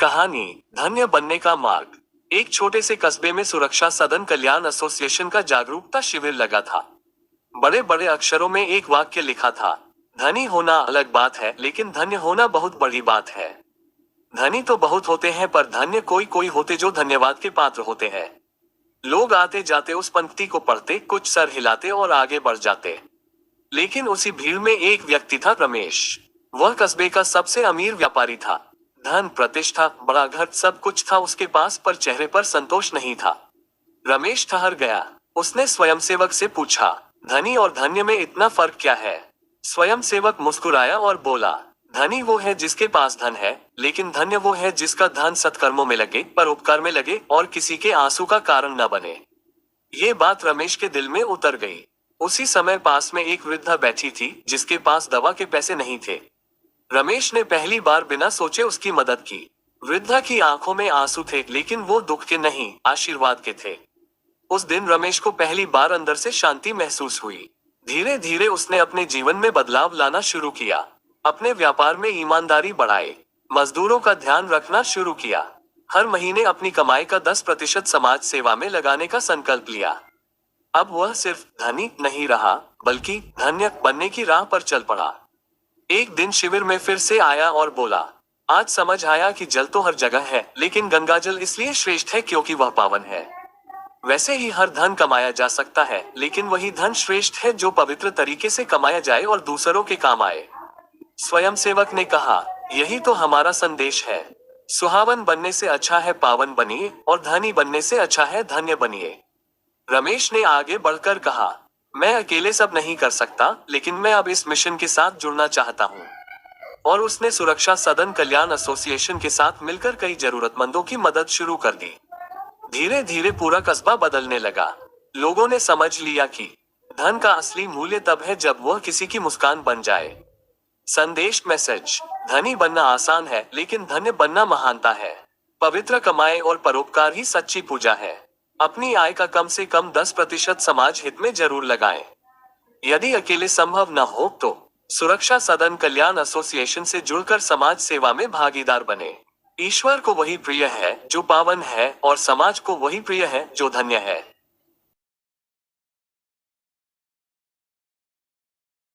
कहानी धन्य बनने का मार्ग। एक छोटे से कस्बे में सुरक्षा सदन कल्याण एसोसिएशन का जागरूकता शिविर लगा था। बड़े बड़े अक्षरों में एक वाक्य लिखा था, धनी होना अलग बात है लेकिन धन्य होना बहुत बड़ी बात है। धनी तो बहुत होते हैं पर धन्य कोई कोई होते जो धन्यवाद के पात्र होते हैं। लोग आते जाते उस पंक्ति को पढ़ते, कुछ सर हिलाते और आगे बढ़ जाते। लेकिन उसी भीड़ में एक व्यक्ति था, रमेश। वह कस्बे का सबसे अमीर व्यापारी था। धन, प्रतिष्ठा, बड़ा घर, सब कुछ था उसके पास, पर चेहरे पर संतोष नहीं था। रमेश ठहर गया। उसने स्वयंसेवक से पूछा, धनी और धन्य में इतना फर्क क्या है? स्वयंसेवक मुस्कुराया और बोला, धनी वो है जिसके पास धन है, लेकिन धन्य वो है जिसका धन सत्कर्मों में लगे, परोपकार में लगे और किसी के आंसू का कारण न बने। ये बात रमेश के दिल में उतर गई। उसी समय पास में एक वृद्धा बैठी थी जिसके पास दवा के पैसे नहीं थे। रमेश ने पहली बार बिना सोचे उसकी मदद की। वृद्धा की आंखों में आंसू थे, लेकिन वो दुख के नहीं, आशीर्वाद के थे। उस दिन रमेश को पहली बार अंदर से शांति महसूस हुई। धीरे धीरे उसने अपने जीवन में बदलाव लाना शुरू किया। अपने व्यापार में ईमानदारी बढ़ाई, मजदूरों का ध्यान रखना शुरू किया। हर महीने अपनी कमाई का 10% समाज सेवा में लगाने का संकल्प लिया। अब वह सिर्फ धनी नहीं रहा, बल्कि धन्य बनने की राह पर चल पड़ा। एक दिन शिविर में फिर से आया और बोला, आज समझ आया कि जल तो हर जगह है, लेकिन गंगा जल इसलिए श्रेष्ठ है क्योंकि वह पावन है। वैसे ही हर धन कमाया जा सकता है, लेकिन वही धन श्रेष्ठ है जो पवित्र तरीके से कमाया जाए और दूसरों के काम आए। स्वयंसेवक ने कहा, यही तो हमारा संदेश है। सुहावन बनने से अच्छा है पावन बनिए, और धनी बनने से अच्छा है धन्य बनिए। रमेश ने आगे बढ़कर कहा, मैं अकेले सब नहीं कर सकता, लेकिन मैं अब इस मिशन के साथ जुड़ना चाहता हूँ। और उसने सुरक्षा सदन कल्याण एसोसिएशन के साथ मिलकर कई जरूरतमंदों की मदद शुरू कर दी। धीरे धीरे पूरा कस्बा बदलने लगा। लोगों ने समझ लिया कि धन का असली मूल्य तब है जब वह किसी की मुस्कान बन जाए। संदेश मैसेज, धनी बनना आसान है, लेकिन धन्य बनना महानता है। पवित्र कमाई और परोपकार ही सच्ची पूजा है। अपनी आय का कम से कम 10% समाज हित में जरूर लगाएं। यदि अकेले संभव न हो तो सुरक्षा सदन कल्याण एसोसिएशन से जुड़कर समाज सेवा में भागीदार बने। ईश्वर को वही प्रिय है जो पावन है, और समाज को वही प्रिय है जो धन्य है।